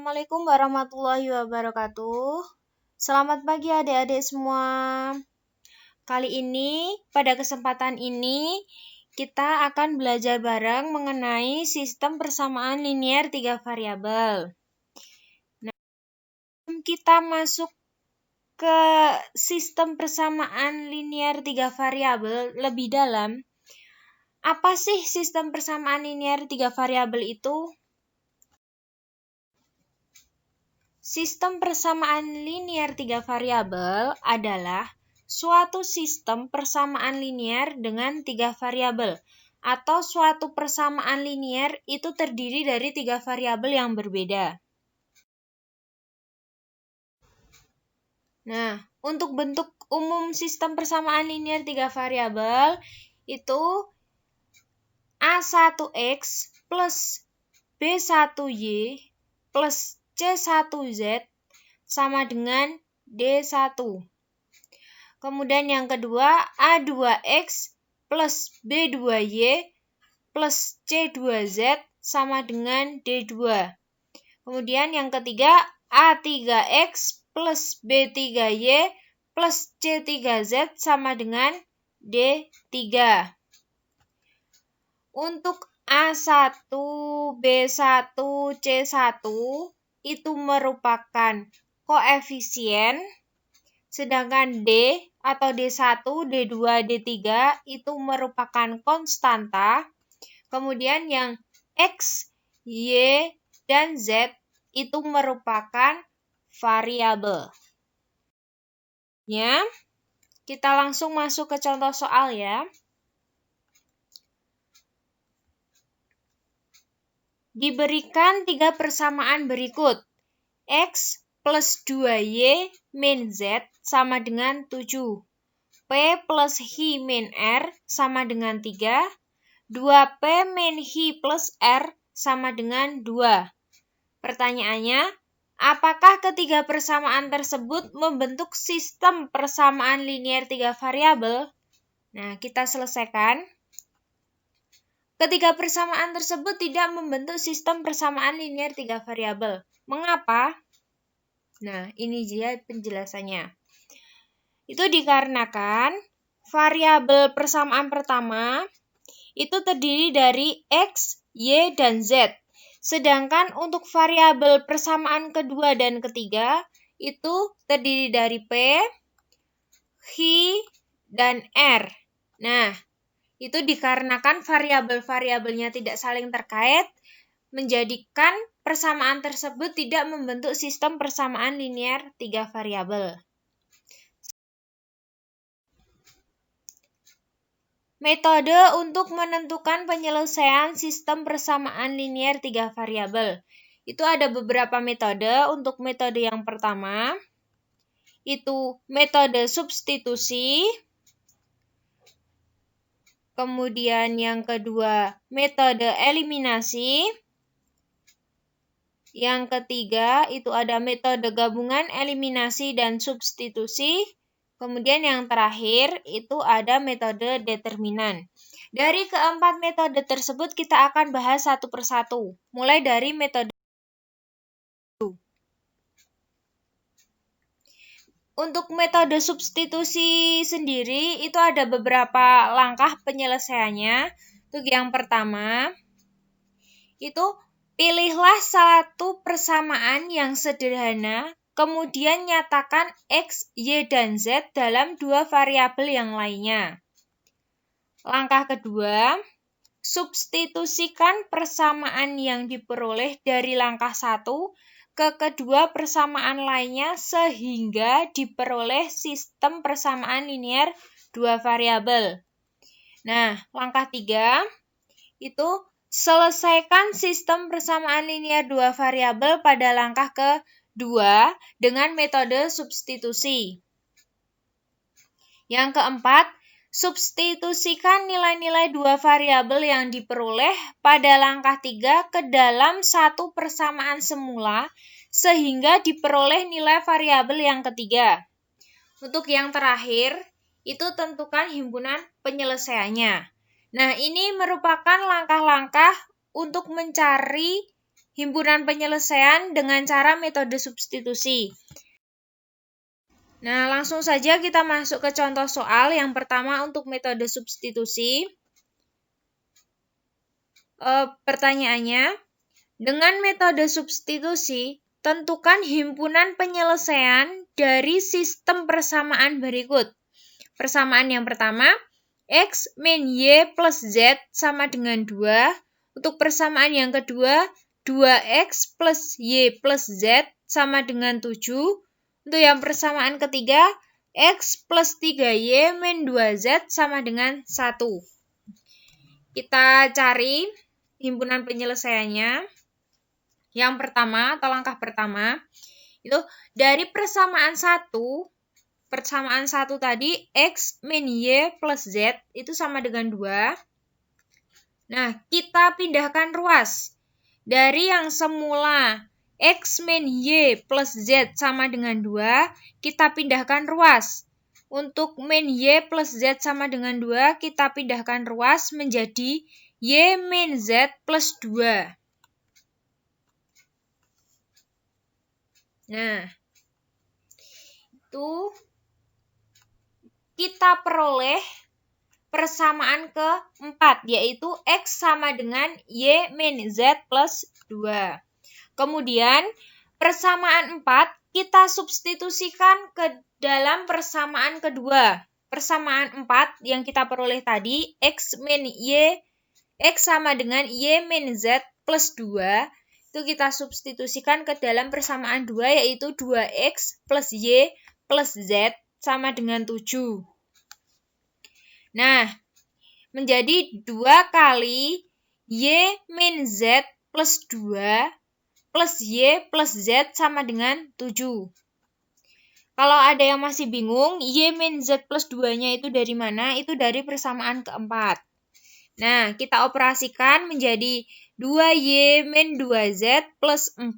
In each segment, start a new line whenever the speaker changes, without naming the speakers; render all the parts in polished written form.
Assalamualaikum warahmatullahi wabarakatuh. Selamat pagi adik-adik semua. Pada kesempatan ini, kita akan belajar bareng mengenai sistem persamaan linier 3 variabel. Nah, kita masuk ke sistem persamaan linier 3 variabel lebih dalam. Apa sih sistem persamaan linier 3 variabel itu? Sistem persamaan linier 3 variabel adalah suatu sistem persamaan linier dengan 3 variabel, atau suatu persamaan linier itu terdiri dari 3 variabel yang berbeda. Nah, untuk bentuk umum sistem persamaan linier 3 variabel itu A1X plus B1Y plus C1Z sama dengan D1. Kemudian yang kedua, A2X plus B2Y plus C2Z sama dengan D2. Kemudian yang ketiga, A3X plus B3Y plus C3Z sama dengan D3. Untuk A1, B1, C1 itu merupakan koefisien, sedangkan D atau D1, D2, D3 itu merupakan konstanta. Kemudian yang X, Y, dan Z itu merupakan variabel. Ya, kita langsung masuk ke contoh soal ya. Diberikan 3 persamaan berikut. X plus 2Y min Z sama dengan 7. P plus H min R sama dengan 3. 2P min H plus R sama dengan 2. Pertanyaannya, apakah ketiga persamaan tersebut membentuk sistem persamaan linier 3 variabel? Nah, kita selesaikan. Ketiga persamaan tersebut tidak membentuk sistem persamaan linier 3 variabel. Mengapa? Nah, ini dia penjelasannya. Itu dikarenakan variabel persamaan pertama itu terdiri dari X, Y, dan Z. Sedangkan untuk variabel persamaan kedua dan ketiga itu terdiri dari P, H, dan R. Nah, itu dikarenakan variabel-variabelnya tidak saling terkait, menjadikan persamaan tersebut tidak membentuk sistem persamaan linier 3 variabel. Metode untuk menentukan penyelesaian sistem persamaan linier 3 variabel. Itu ada beberapa metode. Untuk metode yang pertama, itu metode substitusi. Kemudian yang kedua, metode eliminasi. Yang ketiga, itu ada metode gabungan eliminasi dan substitusi. Kemudian yang terakhir, itu ada metode determinan. Dari keempat metode tersebut, kita akan bahas satu persatu. Mulai dari metode. Untuk metode substitusi sendiri, itu ada beberapa langkah penyelesaiannya. Untuk yang pertama, itu pilihlah satu persamaan yang sederhana, kemudian nyatakan X, Y, dan Z dalam dua variabel yang lainnya. Langkah kedua, substitusikan persamaan yang diperoleh dari langkah 1 ke kedua persamaan lainnya sehingga diperoleh sistem persamaan linier 2 variabel. Nah, langkah 3, itu selesaikan sistem persamaan linier 2 variabel pada langkah kedua dengan metode substitusi. Yang keempat, substitusikan nilai-nilai 2 variabel yang diperoleh pada langkah 3 ke dalam satu persamaan semula sehingga diperoleh nilai variabel yang ketiga. Untuk yang terakhir, itu tentukan himpunan penyelesaiannya. Nah, ini merupakan langkah-langkah untuk mencari himpunan penyelesaian dengan cara metode substitusi. Nah, langsung saja kita masuk ke contoh soal. Yang pertama untuk metode substitusi. Pertanyaannya, dengan metode substitusi, tentukan himpunan penyelesaian dari sistem persamaan berikut. Persamaan yang pertama, X min Y plus Z sama dengan 2. Untuk persamaan yang kedua, 2X plus Y plus Z sama dengan 7. Untuk yang persamaan ketiga, X plus 3Y min 2Z sama dengan 1. Kita cari himpunan penyelesaiannya. Yang pertama, atau langkah pertama, itu dari persamaan 1 tadi, X min Y plus Z itu sama dengan 2. Nah, kita pindahkan ruas. Dari yang semula X min Y plus Z sama dengan 2, kita pindahkan ruas. Untuk min Y plus Z sama dengan 2, kita pindahkan ruas menjadi Y min Z plus 2. Nah, itu kita peroleh persamaan keempat, yaitu X sama dengan Y min Z plus 2. Kemudian, persamaan 4 kita substitusikan ke dalam persamaan kedua. Persamaan 4 yang kita peroleh tadi, X sama dengan Y min Z plus 2, itu kita substitusikan ke dalam persamaan 2, yaitu 2X plus Y plus Z sama dengan 7. Nah, menjadi 2 kali Y min Z plus 2 plus Y plus Z sama dengan 7. Kalau ada yang masih bingung, Y min Z plus 2-nya itu dari mana? Itu dari persamaan keempat. Nah, kita operasikan menjadi 2Y min 2Z plus 4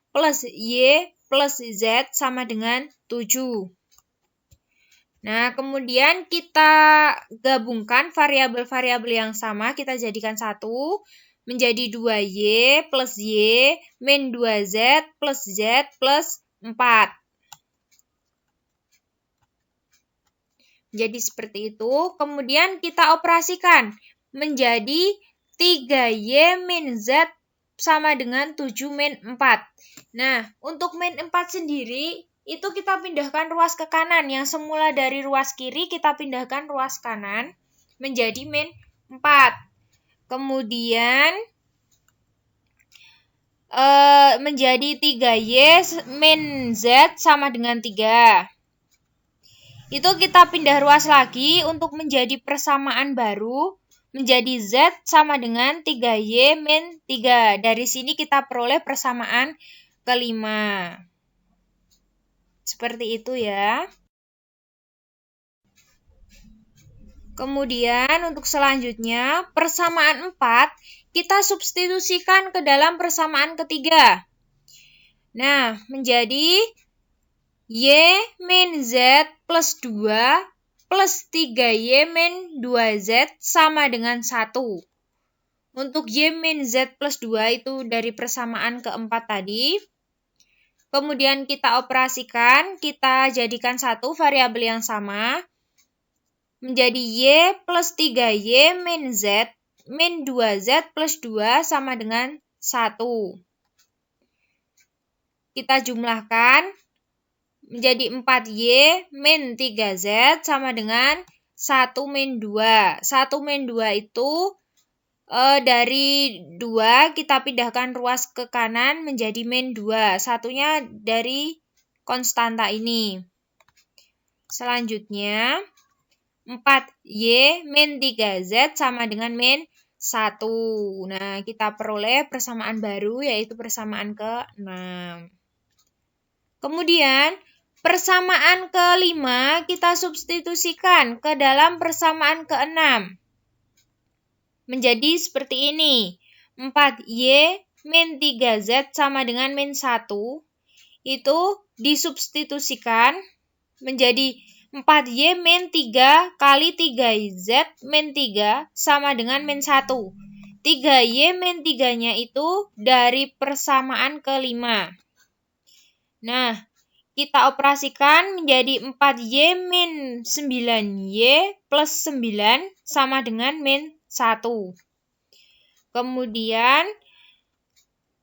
plus Y plus Z sama dengan 7. Nah, kemudian kita gabungkan variabel-variabel yang sama, kita jadikan satu, menjadi 2Y plus Y min 2Z plus Z plus 4. Jadi seperti itu. Kemudian kita operasikan menjadi 3Y min Z sama dengan 7 min 4. Nah, untuk min 4 sendiri, itu kita pindahkan ruas ke kanan. Yang semula dari ruas kiri, kita pindahkan ruas kanan menjadi min 4. Kemudian menjadi 3Y min Z sama dengan 3. Itu kita pindah ruas lagi untuk menjadi persamaan baru, menjadi Z sama dengan 3Y min 3. Dari sini kita peroleh persamaan kelima. Seperti itu ya. Kemudian untuk selanjutnya, persamaan 4 kita substitusikan ke dalam persamaan ketiga. Nah, menjadi Y min Z plus 2 plus 3Y min 2Z sama dengan 1. Untuk Y min Z plus 2 itu dari persamaan keempat tadi. Kemudian kita operasikan, kita jadikan satu variabel yang sama. Menjadi Y plus 3Y min Z min 2Z plus 2 sama dengan 1. Kita jumlahkan menjadi 4Y min 3Z sama dengan 1 min 2. 1 min 2 itu dari 2 kita pindahkan ruas ke kanan menjadi min 2. Satunya dari konstanta ini. Selanjutnya, 4Y min 3Z sama dengan min 1. Nah, kita peroleh persamaan baru, yaitu persamaan ke-6. Kemudian, persamaan kelima kita substitusikan ke dalam persamaan ke-6. Menjadi seperti ini. 4Y min 3Z sama dengan min 1. Itu disubstitusikan menjadi 4Y min 3 kali 3Z min 3 sama dengan min 1. 3 3Y min 3-nya itu dari persamaan kelima. Nah, kita operasikan menjadi 4Y min 9Y plus 9 sama dengan min 1. Kemudian,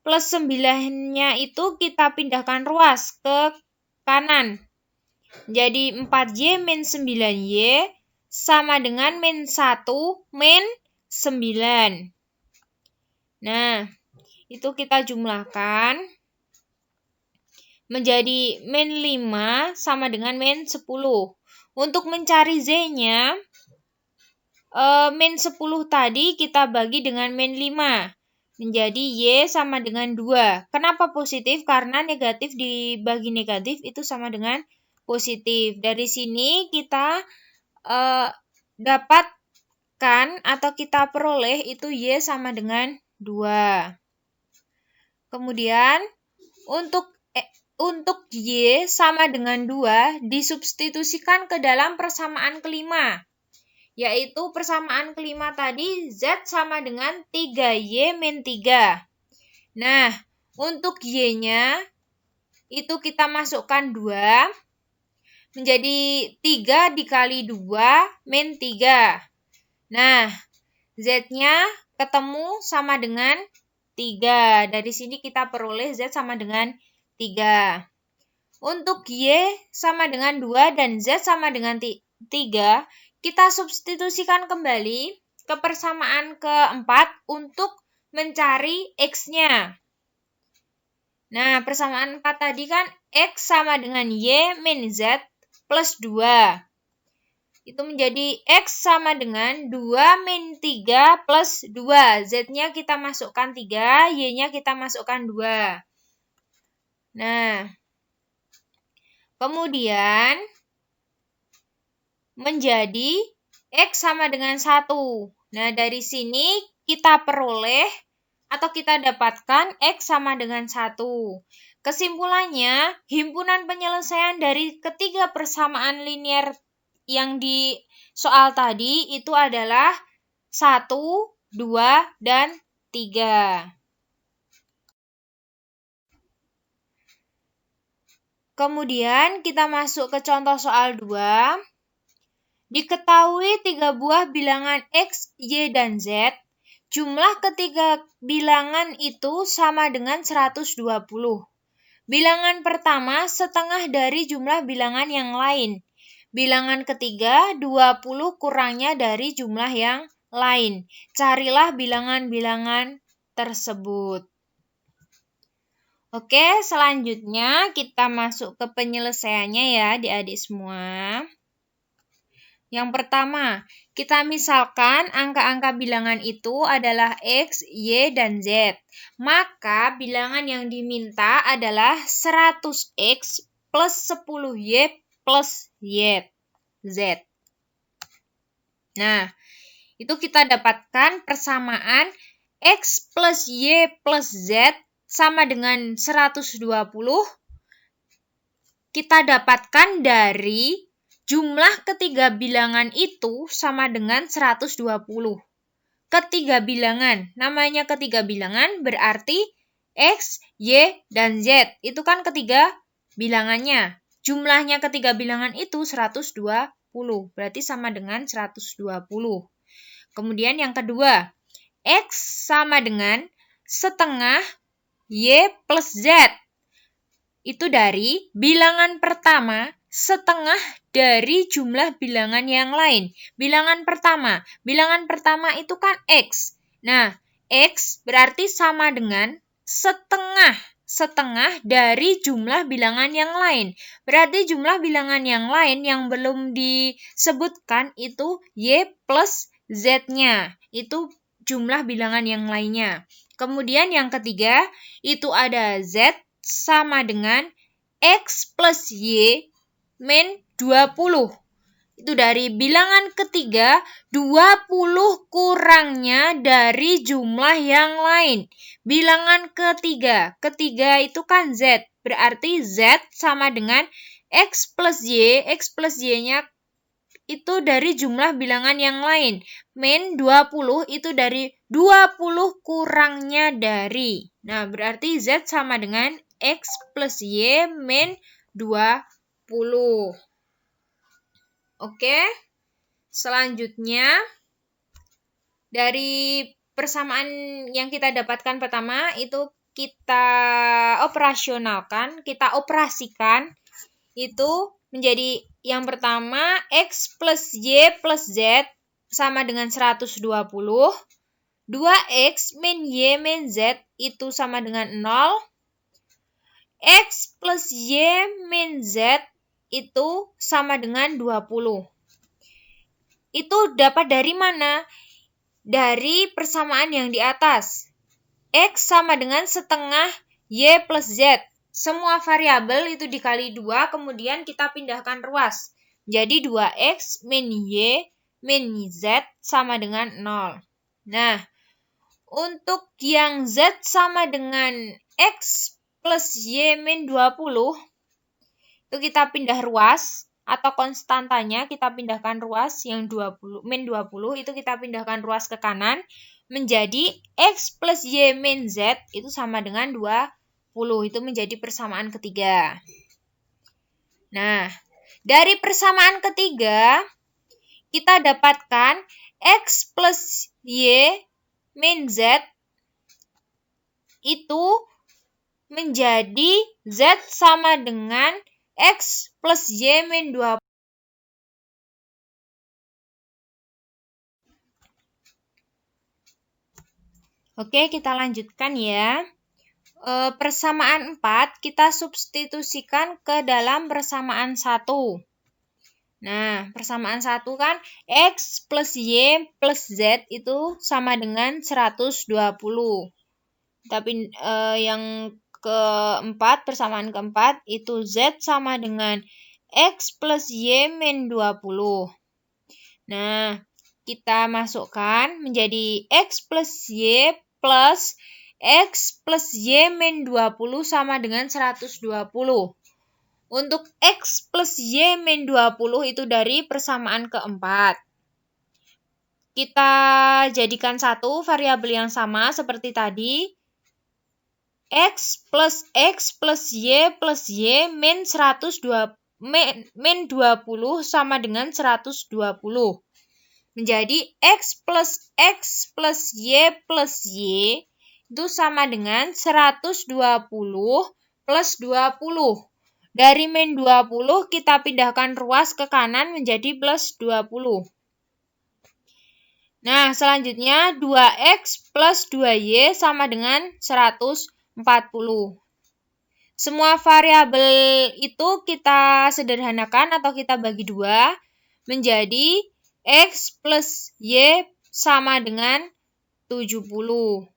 plus 9-nya itu kita pindahkan ruas ke kanan. Jadi 4Y min 9Y sama dengan min 1 min 9. Nah, itu kita jumlahkan menjadi min 5 sama dengan min 10. Untuk mencari Z-nya, min 10 tadi kita bagi dengan min 5. Menjadi Y sama dengan 2. Kenapa positif? Karena negatif dibagi negatif itu sama dengan positif. Dari sini kita dapatkan atau kita peroleh itu Y sama dengan 2. Kemudian untuk Y sama dengan 2 disubstitusikan ke dalam persamaan kelima. Yaitu persamaan kelima tadi Z sama dengan 3Y min 3. Nah, untuk Y-nya itu kita masukkan 2 menjadi 3 dikali 2 min 3. Nah, Z-nya ketemu sama dengan 3. Dari sini kita peroleh Z sama dengan 3. Untuk Y sama dengan 2 dan Z sama dengan 3, kita substitusikan kembali ke persamaan keempat untuk mencari X-nya. Nah, persamaan 4 tadi kan X sama dengan Y min Z plus 2. Itu menjadi X sama dengan 2 min 3 plus 2. Z-nya kita masukkan 3, Y-nya kita masukkan 2. Nah, kemudian menjadi X sama dengan 1. Nah, dari sini kita peroleh atau kita dapatkan X sama dengan 1. Kesimpulannya, himpunan penyelesaian dari ketiga persamaan linear yang di soal tadi itu adalah 1, 2, dan 3. Kemudian kita masuk ke contoh soal 2. Diketahui 3 buah bilangan X, Y, dan Z. Jumlah ketiga bilangan itu sama dengan 120. Bilangan pertama setengah dari jumlah bilangan yang lain. Bilangan ketiga 20 kurangnya dari jumlah yang lain. Carilah bilangan-bilangan tersebut. Oke, selanjutnya kita masuk ke penyelesaiannya ya adik-adik semua. Yang pertama, kita misalkan angka-angka bilangan itu adalah X, Y, dan Z. Maka bilangan yang diminta adalah 100X plus 10Y plus Y, Z. Nah, itu kita dapatkan persamaan X plus Y plus Z sama dengan 120. Kita dapatkan dari jumlah ketiga bilangan itu sama dengan 120. Ketiga bilangan, namanya ketiga bilangan berarti X, Y, dan Z. Itu kan ketiga bilangannya. Jumlahnya ketiga bilangan itu 120, berarti sama dengan 120. Kemudian yang kedua, X sama dengan setengah Y plus Z. Itu dari bilangan pertama setengah dari jumlah bilangan yang lain. Bilangan pertama itu kan X. Nah, X berarti sama dengan setengah dari jumlah bilangan yang lain. Berarti jumlah bilangan yang lain yang belum disebutkan itu Y plus Z-nya. Itu jumlah bilangan yang lainnya. Kemudian yang ketiga, itu ada Z sama dengan X plus Y min 20. Itu dari bilangan ketiga, 20 kurangnya dari jumlah yang lain. Bilangan ketiga itu kan Z. Berarti Z sama dengan X plus Y. X plus Y-nya itu dari jumlah bilangan yang lain. Min 20 itu dari 20 kurangnya dari. Nah, berarti Z sama dengan X plus Y min 20. Oke. Selanjutnya, dari persamaan yang kita dapatkan pertama, itu kita operasionalkan, kita operasikan, itu menjadi yang pertama X plus Y plus Z sama dengan 120. 2X min Y min Z itu sama dengan 0. X plus Y min Z itu sama dengan 20. Itu dapat dari mana? Dari persamaan yang di atas. X sama dengan setengah Y plus Z. Semua variabel itu dikali 2, kemudian kita pindahkan ruas. Jadi 2X min Y min Z sama dengan 0. Nah, untuk yang Z sama dengan X plus Y min 20, itu kita pindah ruas. Atau konstantanya kita pindahkan ruas yang 20, min 20 itu kita pindahkan ruas ke kanan menjadi X plus Y min Z itu sama dengan 20. Itu menjadi persamaan ketiga. Nah, dari persamaan ketiga kita dapatkan X plus Y min Z itu menjadi Z sama dengan X plus Y min 20. Oke, kita lanjutkan ya. Persamaan 4 kita substitusikan ke dalam persamaan 1. Nah, persamaan 1 kan X plus Y plus Z itu sama dengan 120. Tapi yang keempat, persamaan keempat itu Z sama dengan X plus Y min 20. Nah, kita masukkan menjadi X plus Y plus X plus Y min 20 sama dengan 120. Untuk X plus Y min 20 itu dari persamaan keempat. Kita jadikan satu variabel yang sama seperti tadi. X plus Y plus Y min 20 sama dengan 120. Menjadi X plus Y plus Y itu sama dengan 120 plus 20. Dari min 20 kita pindahkan ruas ke kanan menjadi plus 20. Nah, selanjutnya 2X plus 2Y sama dengan 140. Semua variabel itu kita sederhanakan atau kita bagi 2 menjadi X plus Y sama dengan 70.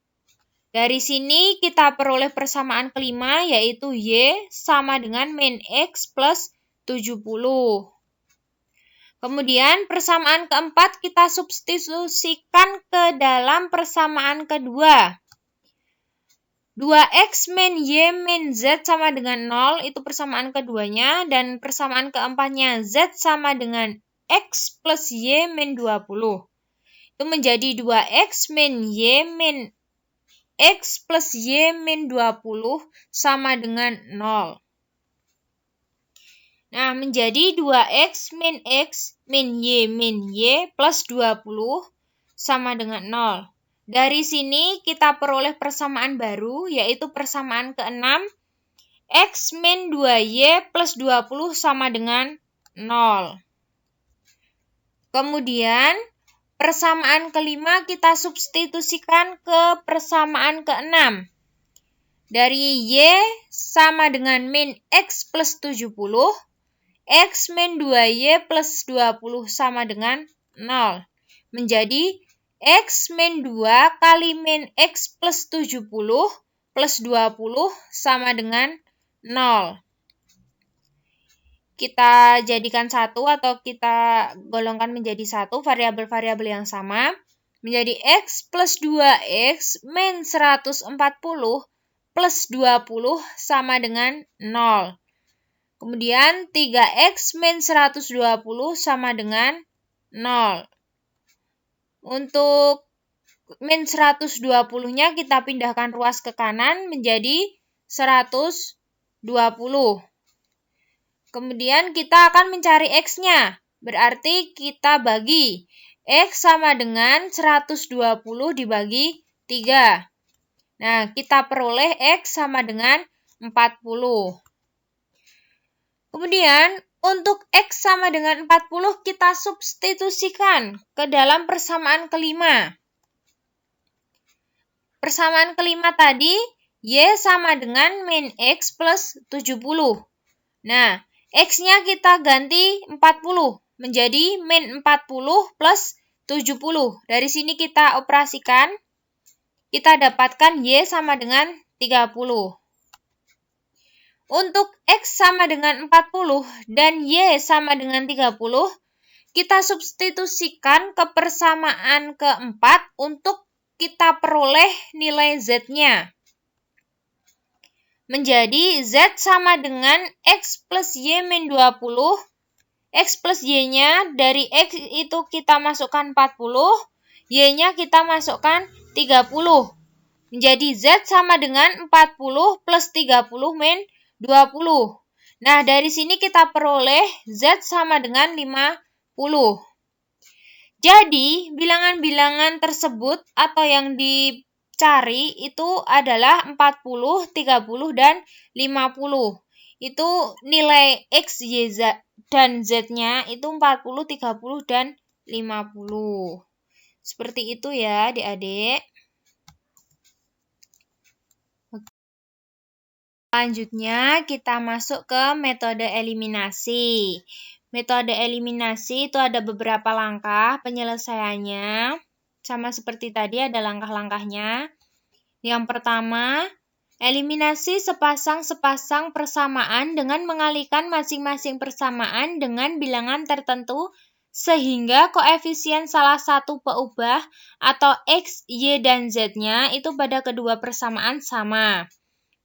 Dari sini kita peroleh persamaan kelima yaitu Y sama dengan min X plus 70. Kemudian persamaan keempat kita substitusikan ke dalam persamaan kedua. 2X min Y min Z sama dengan 0 itu persamaan keduanya dan persamaan keempatnya Z sama dengan X plus Y min 20. Itu menjadi 2X min Y min X plus Y min 20 sama dengan 0. Nah, menjadi 2X min Y plus 20 sama dengan 0. Dari sini kita peroleh persamaan baru, yaitu persamaan ke-6. X min 2Y plus 20 sama dengan 0. Kemudian, persamaan kelima kita substitusikan ke persamaan ke-6. Dari Y sama dengan min X plus 70, X min 2Y plus 20 sama dengan 0. Menjadi X min 2 kali min X plus 70 plus 20 sama dengan 0. Kita jadikan satu atau kita golongkan menjadi satu variabel-variabel yang sama. Menjadi X plus 2X min 140 plus 20 sama dengan 0. Kemudian 3x min 120 sama dengan 0. Untuk min 120-nya kita pindahkan ruas ke kanan menjadi 120. Kemudian kita akan mencari x-nya. Berarti kita bagi. X sama dengan 120 dibagi 3. Nah, kita peroleh x sama dengan 40. Kemudian, untuk X sama dengan 40, kita substitusikan ke dalam persamaan kelima. Persamaan kelima tadi, Y sama dengan min X plus 70. Nah, X-nya kita ganti 40, menjadi min 40 plus 70. Dari sini kita operasikan, kita dapatkan Y sama dengan 30. Untuk X sama dengan 40 dan Y sama dengan 30, kita substitusikan ke persamaan keempat untuk kita peroleh nilai Z-nya. Menjadi Z sama dengan X plus Y min 20. X plus Y-nya dari X itu kita masukkan 40, Y-nya kita masukkan 30. Menjadi Z sama dengan 40 plus 30 min 20. Nah, dari sini kita peroleh Z sama dengan 50. Jadi, bilangan-bilangan tersebut atau yang dicari itu adalah 40, 30, dan 50. Itu nilai X, Y, dan Z-nya itu 40, 30, dan 50. Seperti itu ya, adik-adik. Selanjutnya, kita masuk ke metode eliminasi. Metode eliminasi itu ada beberapa langkah penyelesaiannya. Sama seperti tadi ada langkah-langkahnya. Yang pertama, eliminasi sepasang-sepasang persamaan dengan mengalihkan masing-masing persamaan dengan bilangan tertentu sehingga koefisien salah satu peubah atau X, Y, dan Z-nya itu pada kedua persamaan sama.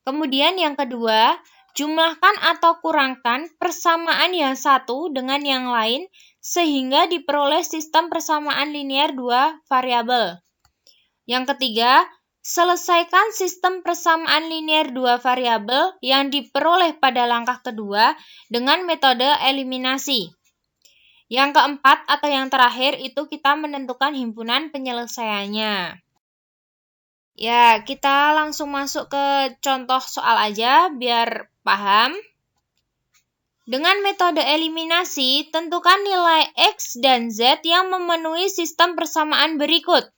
Kemudian yang kedua, jumlahkan atau kurangkan persamaan yang satu dengan yang lain sehingga diperoleh sistem persamaan linear dua variabel. Yang ketiga, selesaikan sistem persamaan linear dua variabel yang diperoleh pada langkah kedua dengan metode eliminasi. Yang keempat atau yang terakhir itu kita menentukan himpunan penyelesaiannya. Ya, kita langsung masuk ke contoh soal aja biar paham. Dengan metode eliminasi, tentukan nilai X dan Z yang memenuhi sistem persamaan berikut.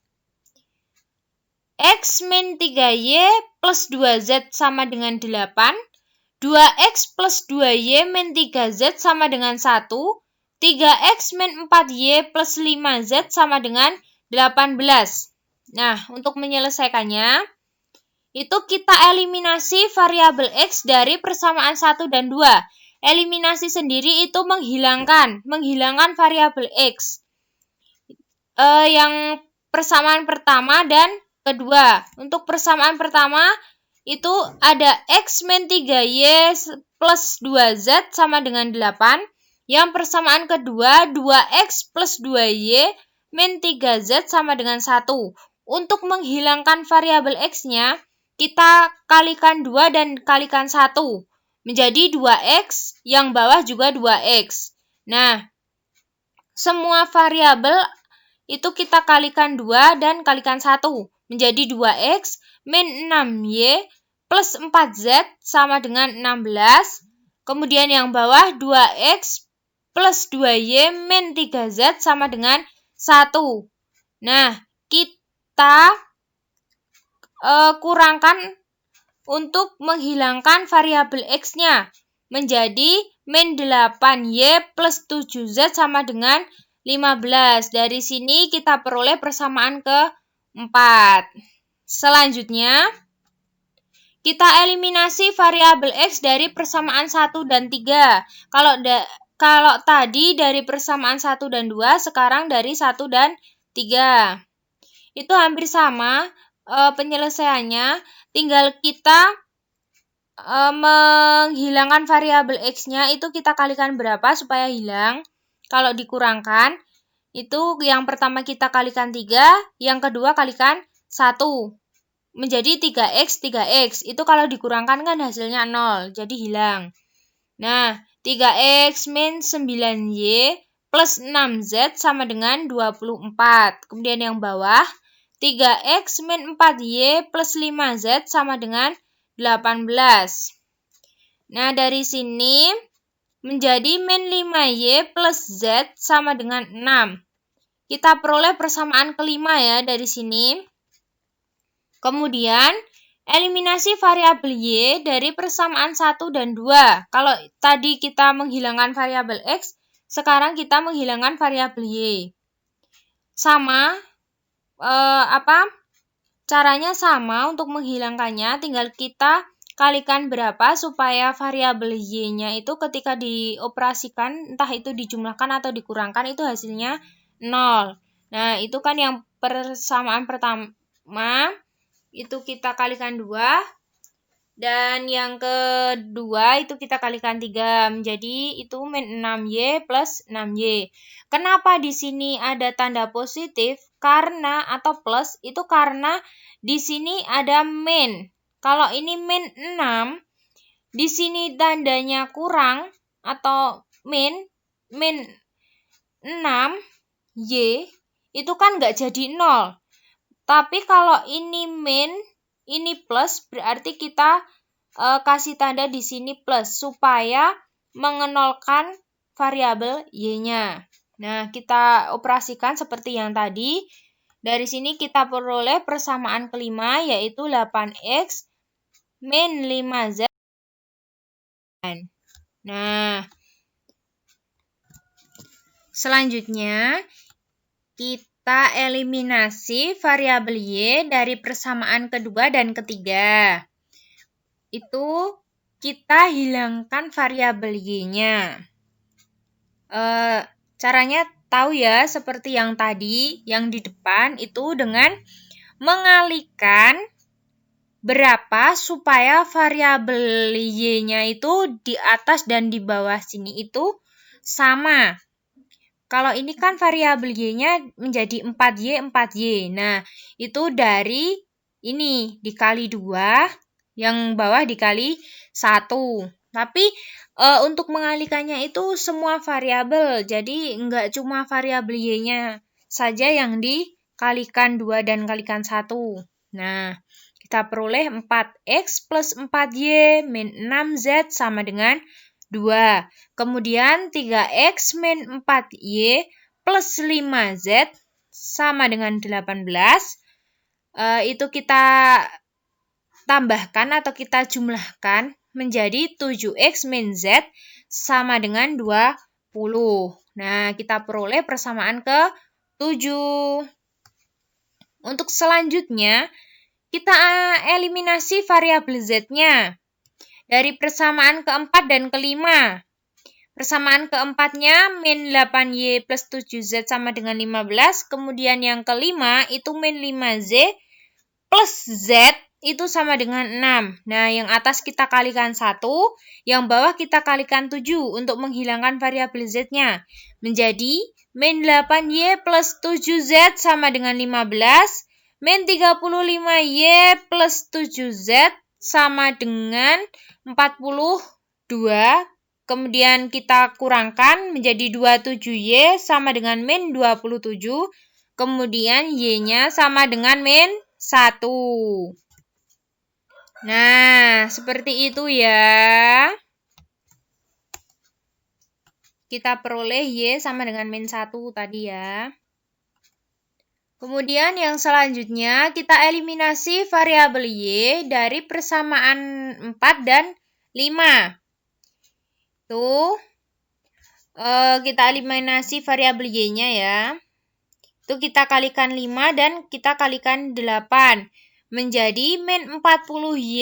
X min 3Y plus 2Z sama dengan 8, 2X plus 2Y min 3Z sama dengan 1, 3X min 4Y plus 5Z sama dengan 18. Nah, untuk menyelesaikannya, itu kita eliminasi variabel X dari persamaan 1 dan 2. Eliminasi sendiri itu menghilangkan variabel X. Yang persamaan pertama dan kedua. Untuk persamaan pertama, itu ada X min 3Y plus 2Z sama dengan 8. Yang persamaan kedua, 2X plus 2Y min 3Z sama dengan 1. Untuk menghilangkan variabel X-nya, kita kalikan 2 dan kalikan 1. Menjadi 2X, yang bawah juga 2X. Nah, semua variabel itu kita kalikan 2 dan kalikan 1. Menjadi 2X min 6Y plus 4Z sama dengan 16. Kemudian yang bawah 2X plus 2Y min 3Z sama dengan 1. Nah, kita kurangkan untuk menghilangkan variabel X-nya menjadi min 8Y plus 7Z sama dengan 15. Dari sini kita peroleh persamaan keempat. Selanjutnya, kita eliminasi variabel X dari persamaan 1 dan 3. Kalau tadi dari persamaan 1 dan 2, sekarang dari 1 dan 3. Itu hampir sama penyelesaiannya, tinggal kita menghilangkan variabel X-nya itu kita kalikan berapa supaya hilang. Kalau dikurangkan, itu yang pertama kita kalikan 3, yang kedua kalikan 1. Menjadi 3X, 3X. Itu kalau dikurangkan kan hasilnya 0, jadi hilang. Nah, 3X min 9Y plus 6Z sama dengan 24. Kemudian yang bawah, 3X min 4Y plus 5Z sama dengan 18. Nah, dari sini menjadi min 5Y plus Z sama dengan 6. Kita peroleh persamaan kelima ya dari sini. Kemudian, eliminasi variabel Y dari persamaan 1 dan 2. Kalau tadi kita menghilangkan variabel X, sekarang kita menghilangkan variabel Y. Sama, caranya sama untuk menghilangkannya, tinggal kita kalikan berapa supaya variabel Y-nya itu ketika dioperasikan, entah itu dijumlahkan atau dikurangkan, itu hasilnya 0. Nah, itu kan yang persamaan pertama, itu kita kalikan 2. Dan yang kedua itu kita kalikan 3, menjadi itu min 6Y plus 6Y. Kenapa di sini ada tanda positif? Karena atau plus itu karena di sini ada min. Kalau ini min 6, di sini tandanya kurang atau min 6Y itu kan nggak jadi 0. Tapi kalau ini min, ini plus, berarti kita kasih tanda di sini plus supaya mengenolkan variabel Y-nya. Nah, kita operasikan seperti yang tadi. Dari sini kita peroleh persamaan kelima, yaitu 8X min 5Z. Nah, selanjutnya kita eliminasi variabel Y dari persamaan kedua dan ketiga. Itu kita hilangkan variabel Y-nya. Caranya tahu ya, seperti yang tadi, yang di depan itu dengan mengalihkan berapa supaya variabel Y-nya itu di atas dan di bawah sini itu sama. Kalau ini kan variabel Y-nya menjadi 4Y, 4Y. Nah, itu dari ini dikali 2, yang bawah dikali 1. Tapi untuk mengalihkannya itu semua variabel. Jadi enggak cuma variabel Y-nya saja yang dikalikan 2 dan kalikan 1. Nah, kita peroleh 4X plus 4Y min 6Z sama dengan 2. Kemudian 3X min 4Y plus 5Z sama dengan 18. Itu kita tambahkan atau kita jumlahkan menjadi 7X min Z sama dengan 20. Nah, kita peroleh persamaan ke-7. Untuk selanjutnya, kita eliminasi variabel Z-nya dari persamaan keempat dan kelima. Persamaan keempatnya min 8Y plus 7Z sama dengan 15. Kemudian yang kelima itu min 5Z plus Z itu sama dengan 6. Nah, yang atas kita kalikan 1, yang bawah kita kalikan 7 untuk menghilangkan variabel Z-nya. Menjadi min 8Y plus 7Z sama dengan 15, min 35Y plus 7Z sama dengan 42. Kemudian kita kurangkan menjadi 27Y sama dengan min 27. Kemudian Y-nya sama dengan min 1. Nah, seperti itu ya. Kita peroleh Y sama dengan min 1 tadi ya. Kemudian yang selanjutnya kita eliminasi variabel Y dari persamaan 4 dan 5. Tuh, kita eliminasi variabel Y-nya ya. Itu kita kalikan 5 dan kita kalikan 8. Menjadi min 40Y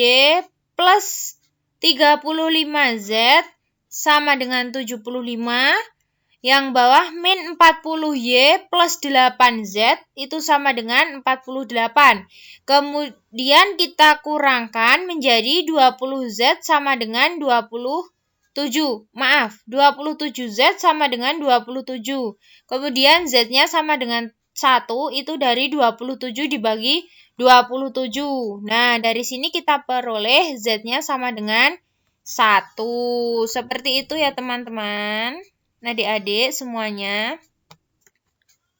plus 35Z sama dengan 75. Yang bawah min 40Y plus 8Z itu sama dengan 48. Kemudian kita kurangkan menjadi 20Z sama dengan 27. Maaf, 27Z sama dengan 27. Kemudian Z-nya sama dengan 1, itu dari 27 dibagi 27. Nah, dari sini kita peroleh Z-nya sama dengan 1. Seperti itu ya teman-teman. Nah, adik-adik semuanya.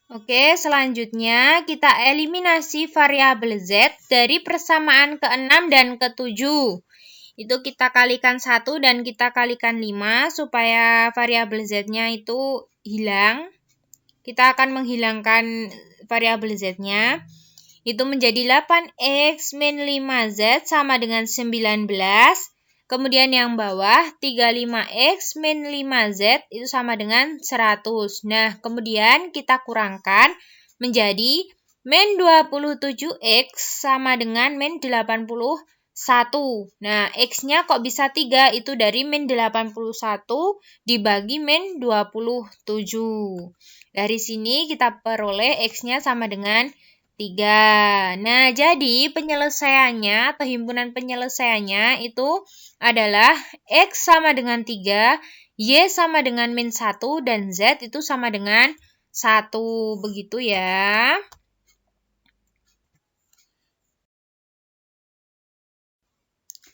Oke, selanjutnya kita eliminasi variabel Z dari persamaan ke-6 dan ke-7. Itu kita kalikan 1 dan kita kalikan 5 supaya variabel Z-nya itu hilang. Kita akan menghilangkan variabel Z-nya. Itu menjadi 8X min 5Z sama dengan 19. Kemudian yang bawah 35X min 5Z itu sama dengan 100. Nah, kemudian kita kurangkan menjadi min 27X sama dengan min 81. Nah, X-nya kok bisa 3? Itu dari min 81 dibagi min 27. Dari sini kita peroleh X-nya sama dengan 3. Nah, jadi penyelesaiannya atau himpunan penyelesaiannya itu adalah X sama dengan 3, Y sama dengan min 1, dan Z itu sama dengan 1. Begitu ya.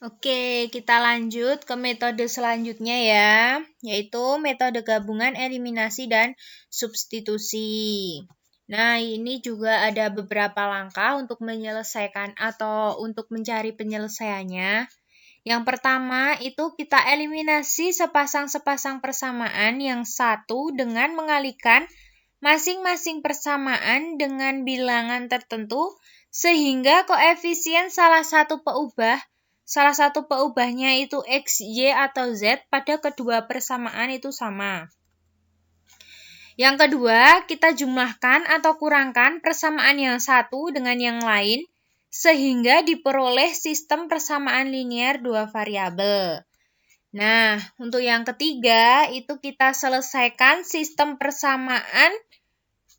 Oke, kita lanjut ke metode selanjutnya ya, yaitu metode gabungan eliminasi dan substitusi. Nah, ini juga ada beberapa langkah untuk menyelesaikan atau untuk mencari penyelesaiannya. Yang pertama itu kita eliminasi sepasang-sepasang persamaan yang satu dengan mengalihkan masing-masing persamaan dengan bilangan tertentu sehingga koefisien salah satu peubahnya itu X, Y, atau Z pada kedua persamaan itu sama. Yang kedua, kita jumlahkan atau kurangkan persamaan yang satu dengan yang lain sehingga diperoleh sistem persamaan linear dua variabel. Nah, untuk yang ketiga, itu kita selesaikan sistem persamaan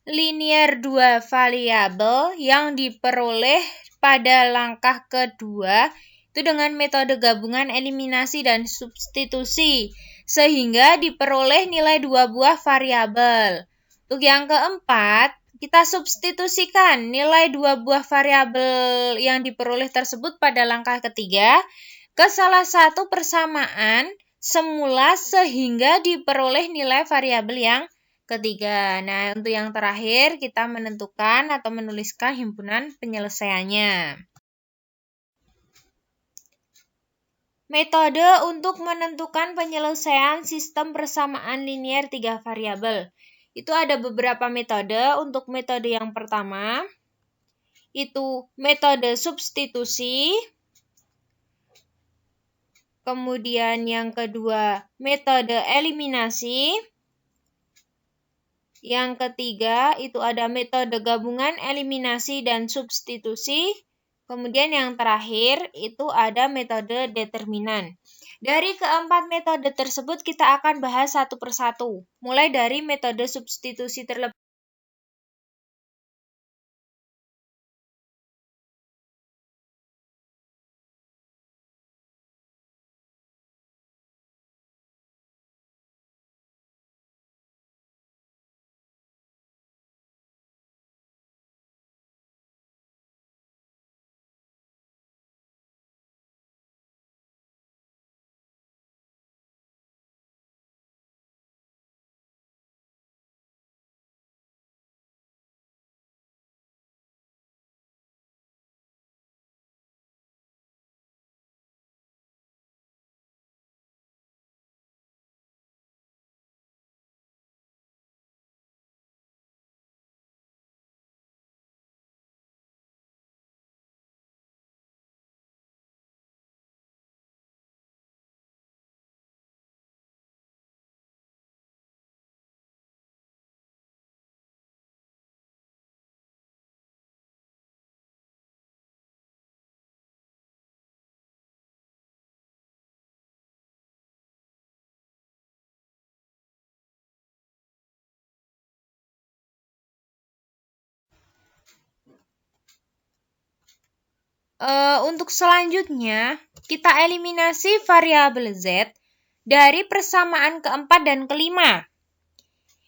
linear dua variabel yang diperoleh pada langkah kedua itu dengan metode gabungan eliminasi dan substitusi sehingga diperoleh nilai dua buah variabel. Untuk yang keempat, kita substitusikan nilai dua buah variabel yang diperoleh tersebut pada langkah ketiga ke salah satu persamaan semula sehingga diperoleh nilai variabel yang ketiga. Nah, untuk yang terakhir kita menentukan atau menuliskan himpunan penyelesaiannya. Metode untuk menentukan penyelesaian sistem persamaan linear tiga variabel. Itu ada beberapa metode. Untuk metode yang pertama, itu metode substitusi. Kemudian yang kedua, metode eliminasi. Yang ketiga, itu ada metode gabungan eliminasi dan substitusi. Kemudian yang terakhir, itu ada metode determinan. Dari keempat metode tersebut, kita akan bahas satu persatu. Mulai dari metode substitusi terlebih Untuk selanjutnya, kita eliminasi variabel Z dari persamaan keempat dan kelima.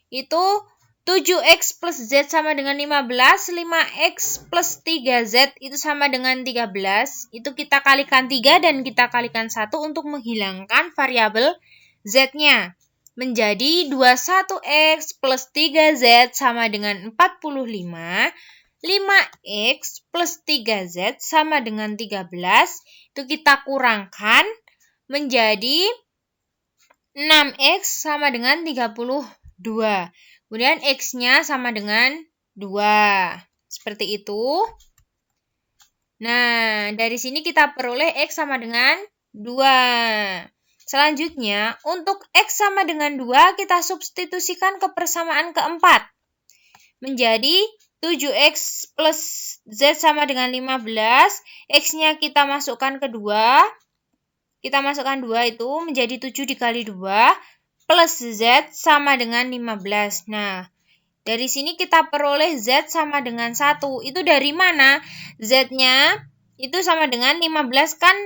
Itu 7x plus Z sama dengan 15, 5x plus 3Z itu sama dengan 13. Itu kita kalikan 3 dan kita kalikan 1 untuk menghilangkan variabel Z-nya. Menjadi 21x plus 3Z sama dengan 45. 5x plus 3Z sama dengan 13. Itu kita kurangkan menjadi 6x sama dengan 32. Kemudian X-nya sama dengan 2. Seperti itu. Nah, dari sini kita peroleh X sama dengan 2. Selanjutnya, untuk X sama dengan 2, kita substitusikan ke persamaan keempat. Menjadi 7X plus Z sama dengan 15. X-nya kita masukkan ke 2. Kita masukkan 2 itu menjadi 7 dikali 2. Plus Z sama dengan 15. Nah, dari sini kita peroleh Z sama dengan 1. Itu dari mana? Z-nya itu sama dengan 15 kan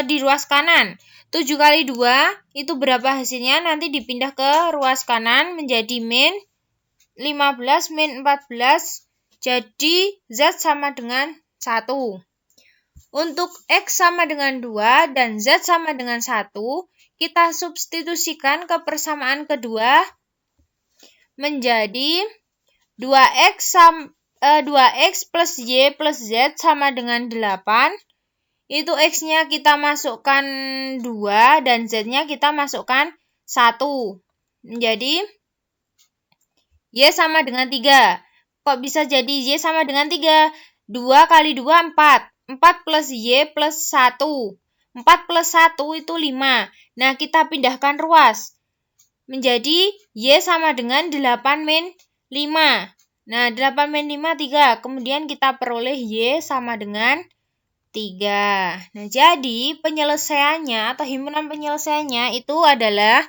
di ruas kanan. 7 kali 2 itu berapa hasilnya? Nanti dipindah ke ruas kanan menjadi min 15 min 14. Jadi Z sama dengan 1. Untuk X sama dengan 2 dan Z sama dengan 1, kita substitusikan ke persamaan kedua menjadi 2x plus Y plus Z sama dengan 8. Itu X-nya kita masukkan 2 dan Z-nya kita masukkan 1. Menjadi Y sama dengan 3. Kok bisa jadi Y sama dengan 3? 2 kali 2, 4. 4 plus Y plus 1. 4 plus 1 itu 5. Nah, kita pindahkan ruas. Menjadi Y sama dengan 8 min 5. Nah, 8 min 5, 3. Kemudian kita peroleh Y sama dengan 3. Nah, jadi penyelesaiannya atau himpunan penyelesaiannya itu adalah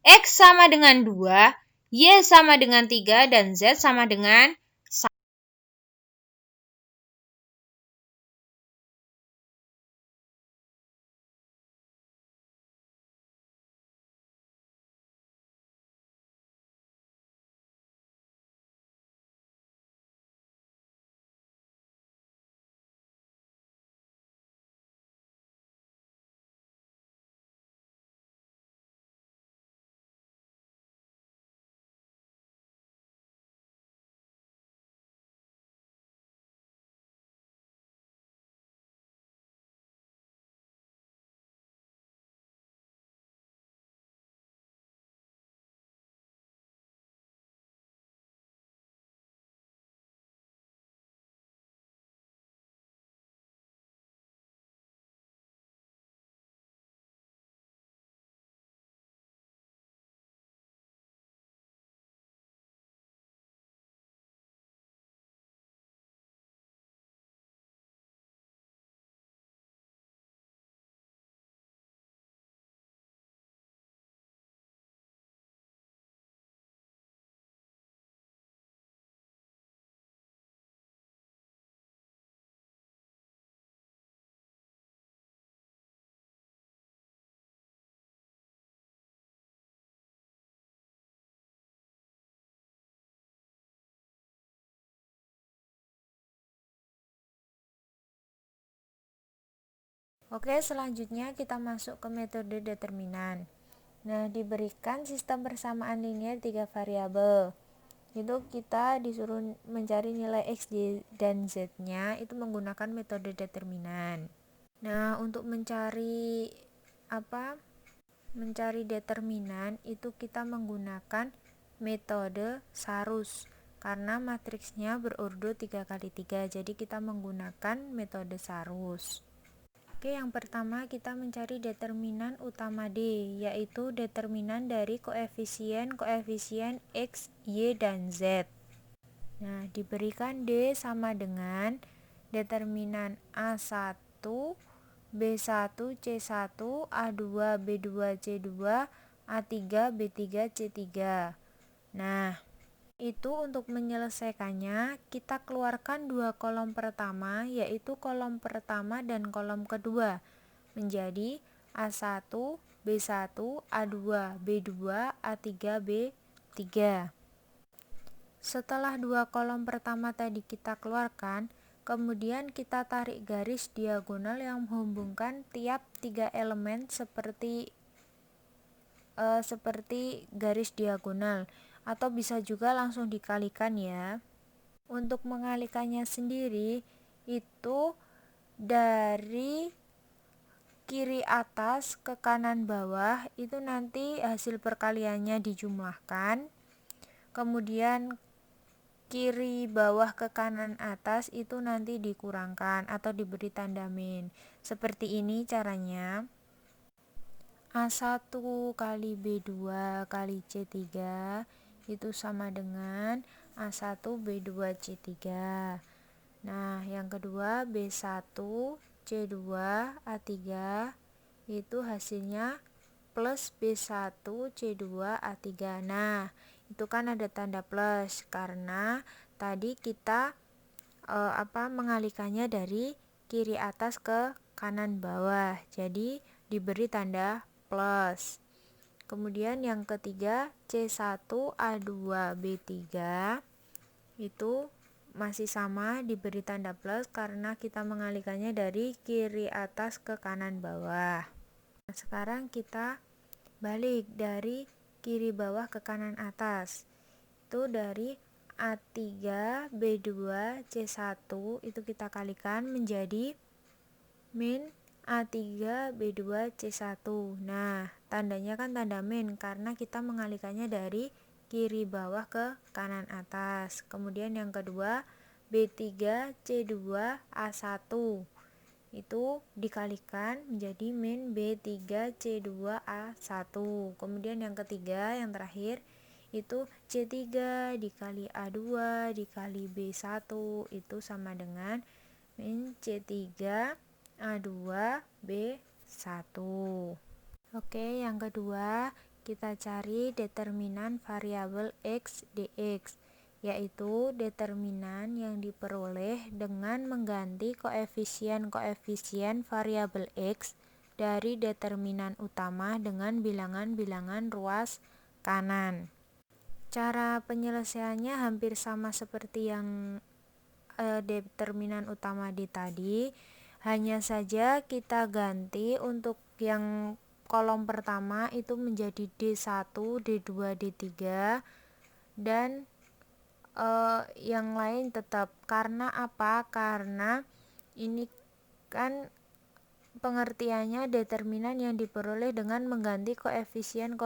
X sama dengan 2, Y sama dengan 3, dan Z sama dengan 1.
Oke, selanjutnya kita masuk ke metode determinan. Nah, diberikan sistem persamaan linear 3 variabel. Itu kita disuruh mencari nilai X, Y, dan Z-nya itu menggunakan metode determinan. Nah, untuk mencari determinan itu kita menggunakan metode Sarus karena matriksnya berurut 3 kali 3. Jadi kita menggunakan metode Sarus. Oke, yang pertama kita mencari determinan utama D, yaitu determinan dari koefisien X, Y, dan Z. Nah, diberikan D sama dengan determinan A1, B1, C1, A2, B2, C2, A3, B3, C3. Nah, Itu untuk menyelesaikannya, kita keluarkan dua kolom pertama, yaitu kolom pertama dan kolom kedua, menjadi A1, B1, A2, B2, A3, B3. Setelah dua kolom pertama tadi kita keluarkan, kemudian kita tarik garis diagonal yang menghubungkan tiap tiga elemen seperti garis diagonal, atau bisa juga langsung dikalikan ya. Untuk mengalikannya sendiri itu dari kiri atas ke kanan bawah, itu nanti hasil perkaliannya dijumlahkan, kemudian kiri bawah ke kanan atas itu nanti dikurangkan atau diberi tanda min. Seperti ini caranya. A1 kali B2 kali C3 itu sama dengan A1 B2 C3. Nah, yang kedua B1 C2 A3 itu hasilnya plus B1 C2 A3. Nah, itu kan ada tanda plus karena tadi kita mengalikannya dari kiri atas ke kanan bawah. Jadi diberi tanda plus. Kemudian yang ketiga C1A2B3 itu masih sama diberi tanda plus karena kita mengalikannya dari kiri atas ke kanan bawah. Nah, sekarang kita balik dari kiri bawah ke kanan atas. Itu dari A3 B2 C1 itu kita kalikan menjadi min A3 B2 C1. Nah, tandanya kan tanda min karena kita mengalikannya dari kiri bawah ke kanan atas. Kemudian yang kedua B3 C2 A1 itu dikalikan menjadi min B3 C2 A1. Kemudian yang ketiga, yang terakhir itu C3 dikali A2 dikali B1 itu sama dengan min C3 A2 B1. Oke, yang kedua kita cari determinan variabel X dx, yaitu determinan yang diperoleh dengan mengganti koefisien-koefisien variabel X dari determinan utama dengan bilangan-bilangan ruas kanan. Cara penyelesaiannya hampir sama seperti yang determinan utama di tadi, hanya saja kita ganti untuk yang kolom pertama itu menjadi D1, D2, D3 dan yang lain tetap. Karena apa? Karena ini kan pengertiannya determinan yang diperoleh dengan mengganti koefisien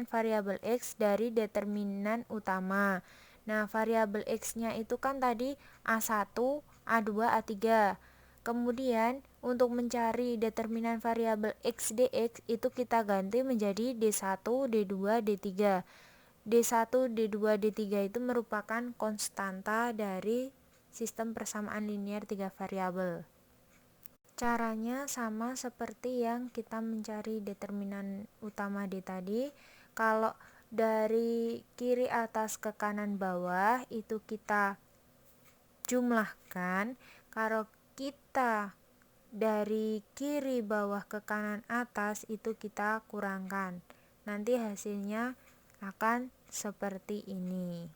variabel X dari determinan utama. Nah, variabel X-nya itu kan tadi A1, A2, A3. Kemudian untuk mencari determinan variabel X dx itu kita ganti menjadi D1, D2, D3. D1, D2, D3 itu merupakan konstanta dari sistem persamaan linear 3 variabel. Caranya sama seperti yang kita mencari determinan utama D tadi. Kalau dari kiri atas ke kanan bawah itu kita jumlahkan. Kalau kita dari kiri bawah ke kanan atas itu kita kurangkan. Nanti hasilnya akan seperti ini.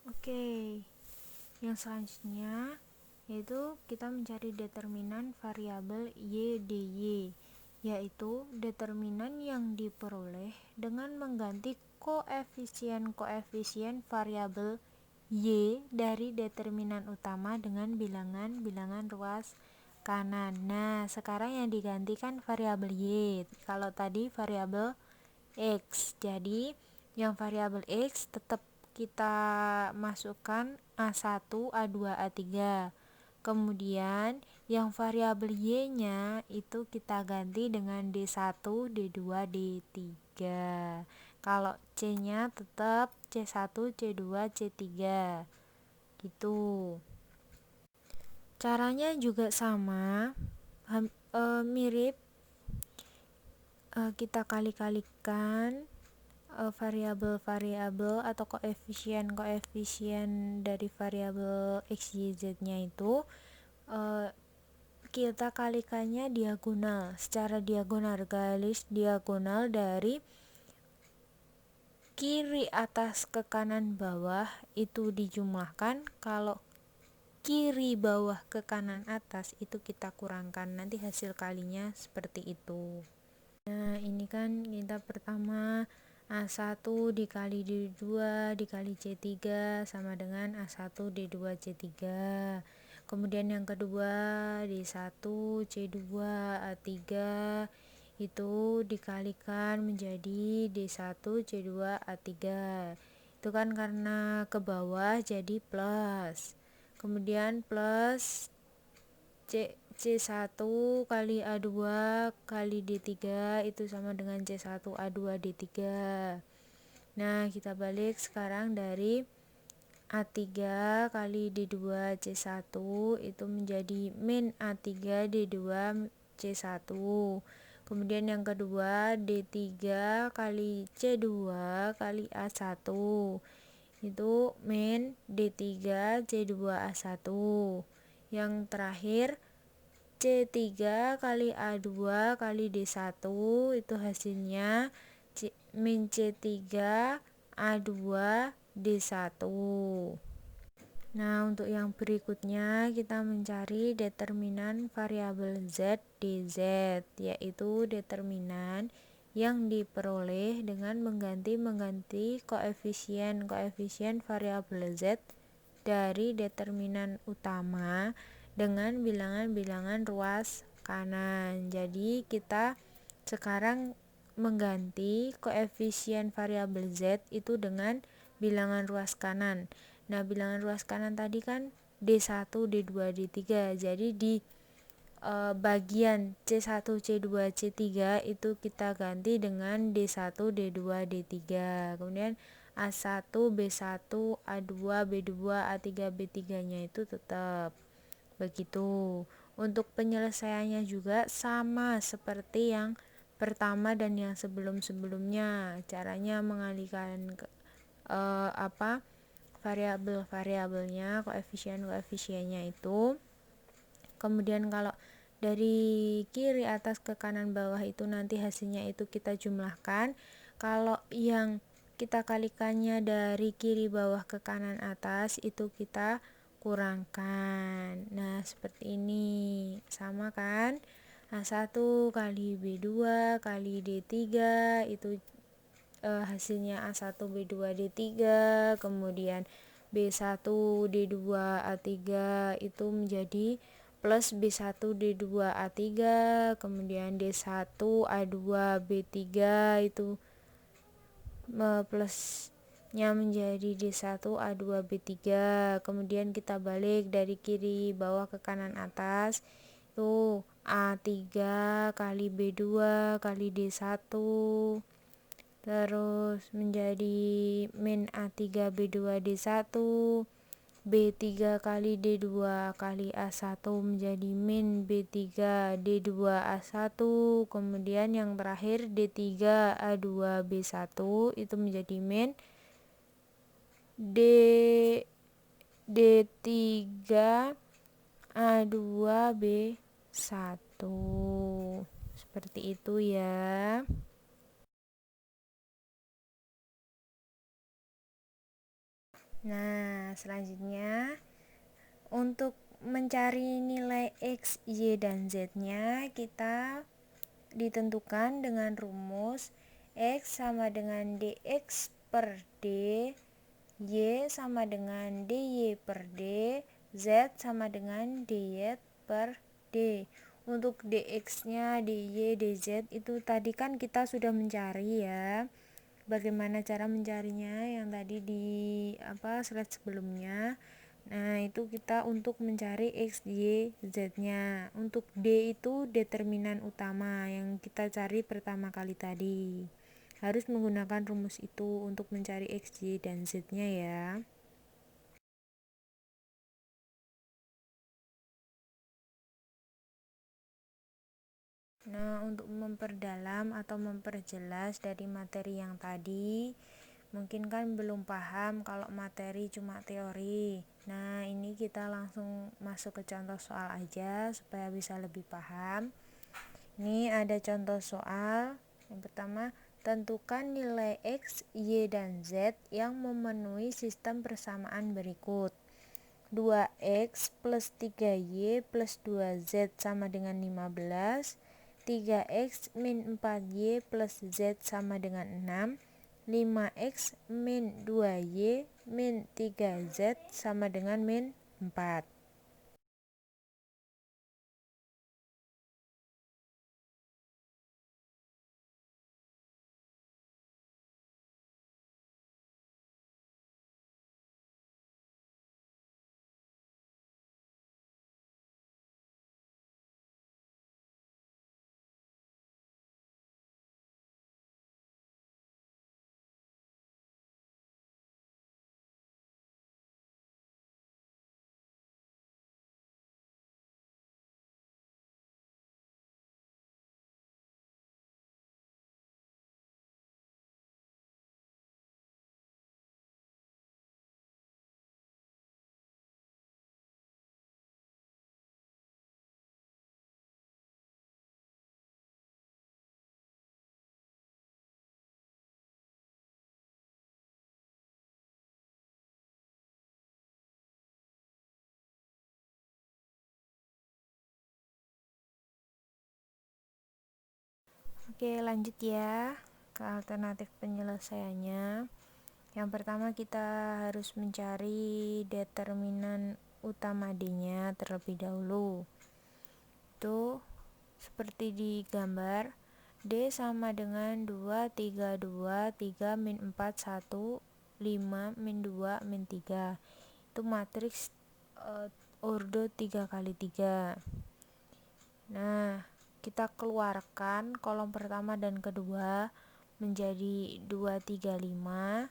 Oke. Yang selanjutnya yaitu kita mencari determinan variabel y dy, yaitu determinan yang diperoleh dengan mengganti koefisien-koefisien variabel y dari determinan utama dengan bilangan-bilangan ruas kanan. Nah, sekarang yang digantikan variabel y. Kalau tadi variabel x. Jadi, yang variabel x tetap kita masukkan A1, A2, A3. Kemudian yang variabel y-nya itu kita ganti dengan D1, D2, D3. Kalau C-nya tetap C1, C2, C3. Gitu. Caranya juga sama, mirip. Kita kali-kalikan variabel-variabel atau koefisien-koefisien dari variabel x, y, z-nya itu kita kalikannya diagonal, secara diagonal, garis diagonal dari kiri atas ke kanan bawah itu dijumlahkan. Kalau kiri bawah ke kanan atas itu kita kurangkan, nanti hasil kalinya seperti itu. Nah, ini kan kita pertama A1 dikali D2 dikali C3 sama dengan A1 D2 C3. Kemudian yang kedua D1 C2 A3 itu dikalikan menjadi D1 C2 A3. Itu kan karena ke bawah jadi plus. Kemudian plus C1 kali A2 kali D3 itu sama dengan C1 A2 D3. Nah, kita balik sekarang dari A3 kali D2 C1 itu menjadi min A3 D2 C1. Kemudian yang kedua D3 kali C2 kali A1 itu min D3 C2 A1. Yang terakhir C3 kali A2 kali D1 itu hasilnya min C3 A2 D1. Nah, untuk yang berikutnya kita mencari determinan variabel z dz, yaitu determinan yang diperoleh dengan mengganti koefisien variabel z dari determinan utama dengan bilangan-bilangan ruas kanan. Jadi kita sekarang mengganti koefisien variabel z itu dengan bilangan ruas kanan. Nah, bilangan ruas kanan tadi kan D1, D2, D3. Jadi di bagian C1, C2, C3 itu kita ganti dengan D1, D2, D3. Kemudian A1, B1, A2, B2, A3, B3-nya itu tetap begitu. Untuk penyelesaiannya juga sama seperti yang pertama dan yang sebelum-sebelumnya. Caranya mengalihkan variabel-variabelnya, koefisien-koefisiennya itu. Kemudian kalau dari kiri atas ke kanan bawah itu nanti hasilnya itu kita jumlahkan. Kalau yang kita kalikannya dari kiri bawah ke kanan atas itu kita kurangkan. Nah, seperti ini. Sama kan? A1 kali B2 kali D3 itu hasilnya A1 B2 D3, kemudian B1 D2 A3 itu menjadi plus B1 D2 A3, kemudian D1 A2 B3 itu plusnya menjadi D1 A2 B3. Kemudian kita balik dari kiri bawah ke kanan atas itu A3 kali B2 kali D1 terus menjadi min A3 B2 D1, B3 kali D2 kali A1 menjadi min B3 D2 A1, kemudian yang terakhir D3 A2 B1 itu menjadi min D3 A2 B1. Seperti itu ya. Nah, selanjutnya Untuk mencari nilai X, Y, dan Z-nya kita ditentukan dengan rumus X sama dengan dx per d, Y sama dengan dy per d, Z sama dengan dy per d. Untuk dx-nya, dy, dz itu tadi kan kita sudah mencari ya. Bagaimana cara mencarinya yang tadi di slide sebelumnya. Nah, itu kita untuk mencari X, Y, Z-nya. Untuk D itu determinan utama yang kita cari pertama kali tadi. Harus menggunakan rumus itu untuk mencari X, Y, dan Z-nya ya. Nah, untuk memperdalam atau memperjelas dari materi yang tadi, mungkin kan belum paham kalau materi cuma teori. Nah, ini kita langsung masuk ke contoh soal aja supaya bisa lebih paham. Ini ada contoh soal. Yang pertama, tentukan nilai X, Y, dan Z yang memenuhi sistem persamaan berikut. 2X plus 3Y plus 2Z sama dengan 15, 3X min 4Y plus Z sama dengan 6, 5X min 2Y min 3Z sama dengan min 4. Oke, lanjut ya ke alternatif penyelesaiannya. Yang pertama kita harus mencari determinan utama D-nya terlebih dahulu. Itu seperti di gambar, D sama dengan 2, 3, 2, 3, min 4, 1, 5, min 2, min 3. Itu matriks ordo 3 kali 3. Nah, kita keluarkan kolom pertama dan kedua menjadi 2, 3, 5,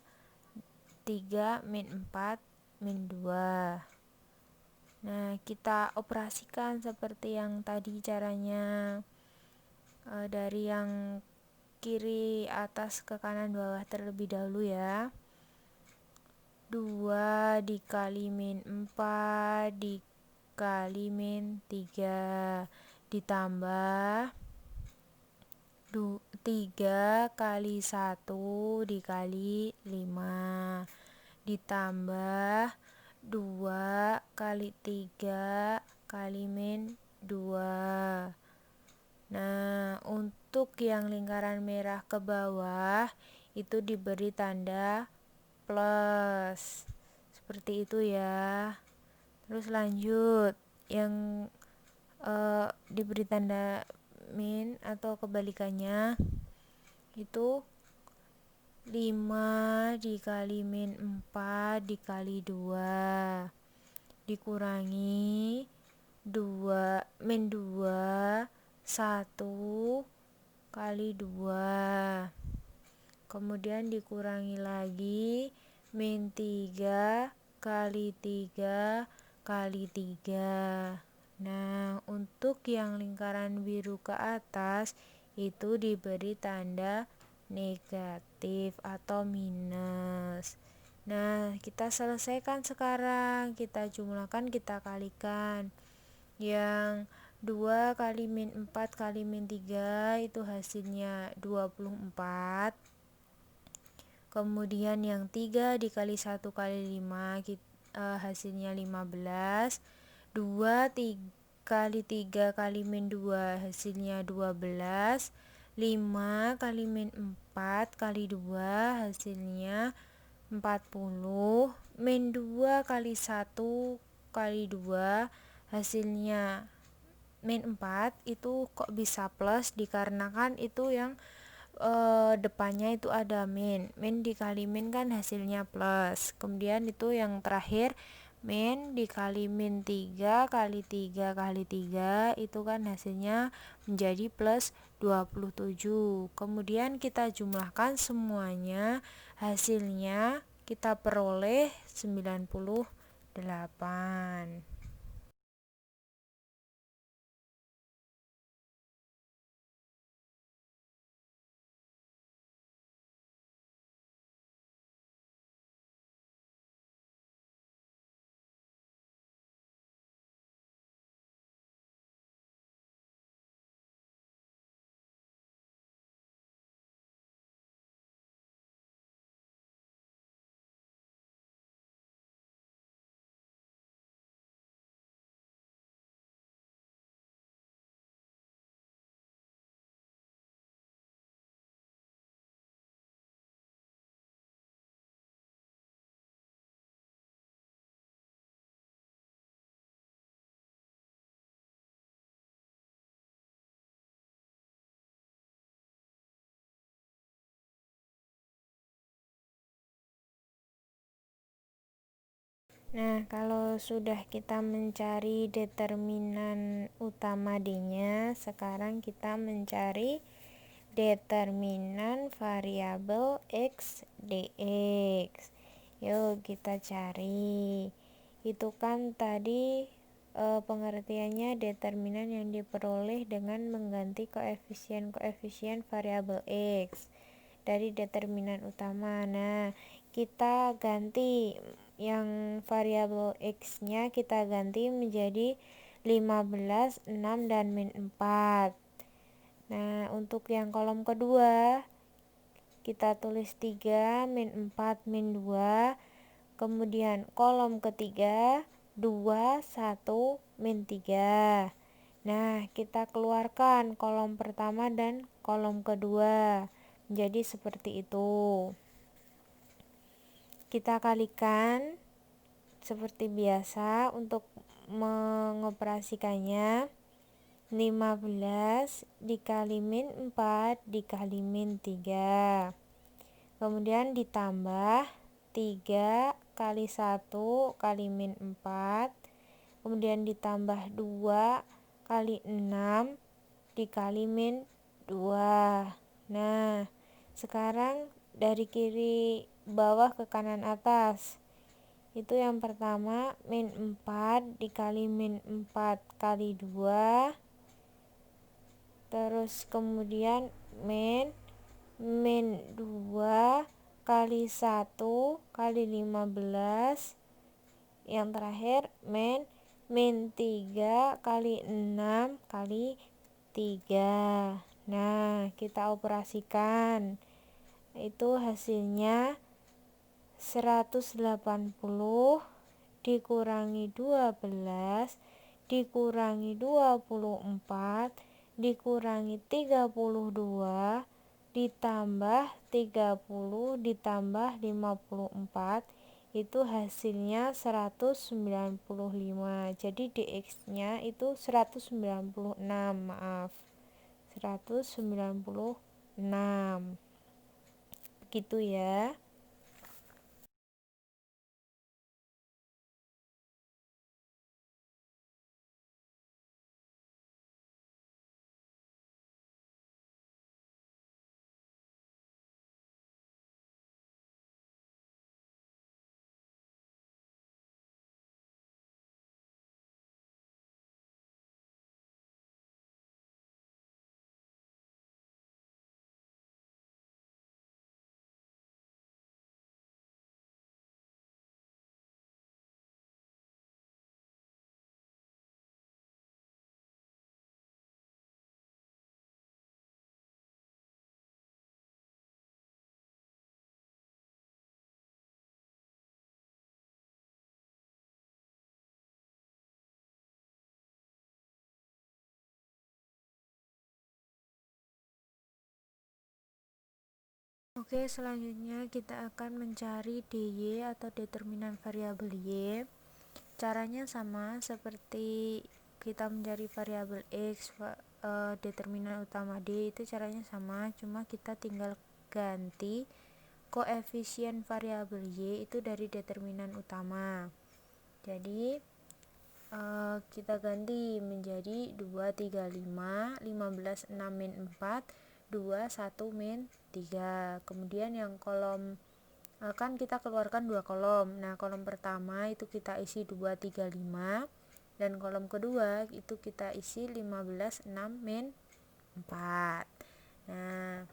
3, min 4, min 2. Nah, kita operasikan seperti yang tadi caranya, dari yang kiri atas ke kanan bawah terlebih dahulu ya. 2 dikali min 4 dikali min 3 ditambah 3 kali 1 dikali 5 ditambah 2 kali 3 kali min 2. Nah, untuk yang lingkaran merah ke bawah itu diberi tanda plus. Seperti itu ya. Terus lanjut, yang diberi tanda min atau kebalikannya itu 5 dikali min 4 dikali 2 dikurangi 2 min 2 1 kali 2, kemudian dikurangi lagi min 3 kali 3 kali 3. Nah, untuk yang lingkaran biru ke atas itu diberi tanda negatif atau minus. Nah, kita selesaikan sekarang. Kita jumlahkan, kita kalikan. Yang 2 kali min 4 kali min 3 itu hasilnya 24. Kemudian yang 3 dikali 1 kali 5 hasilnya 15. 2 kali 3 kali min 2 hasilnya 12. 5 kali min 4 kali 2 hasilnya 40. Min 2 kali 1 kali 2 hasilnya min 4. Itu kok bisa plus? Dikarenakan itu yang depannya itu ada min dikali min kan hasilnya plus. Kemudian itu yang terakhir min dikali min 3 kali 3 kali 3 itu kan hasilnya menjadi plus 27. Kemudian kita jumlahkan semuanya, hasilnya kita peroleh 98. Nah, kalau sudah kita mencari determinan utama D-nya, sekarang kita mencari determinan variabel X dx. Yuk kita cari. Itu kan tadi pengertiannya determinan yang diperoleh dengan mengganti koefisien variabel X dari determinan utama. Nah, kita ganti yang variabel X-nya kita ganti menjadi 15, 6, dan min 4. Nah, untuk yang kolom kedua kita tulis 3, min 4, min 2. Kemudian kolom ketiga 2, 1, min 3. Nah, kita keluarkan kolom pertama dan kolom kedua menjadi seperti itu. Kita kalikan seperti biasa untuk mengoperasikannya. 15 dikali min 4 dikali min 3. Kemudian ditambah 3 kali 1 kali min 4. Kemudian ditambah 2 kali 6 dikali min 2. Nah, sekarang dari kiri bawah ke kanan atas. Itu yang pertama min 4 dikali min 4 kali 2. Terus kemudian min 2 kali 1 kali 15. Yang terakhir min 3 kali 6 kali 3. Nah, kita operasikan. Itu hasilnya 180 dikurangi 12 dikurangi 24 dikurangi 32 ditambah 30 ditambah 54, itu hasilnya 195. Jadi dx-nya itu 196, maaf. 196. Begitu ya. Oke, selanjutnya kita akan mencari dy atau determinan variabel y. Caranya sama seperti kita mencari variabel x, determinan utama d, itu caranya sama, cuma kita tinggal ganti koefisien variabel y itu dari determinan utama. Jadi kita ganti menjadi 2, 3, 5, 15, 6, min 4, 2, 1, min 3. Kemudian yang kolom kan kita keluarkan dua kolom. Nah, kolom pertama itu kita isi 2, 3, 5, dan kolom kedua itu kita isi 15, 6, min 4. Nah,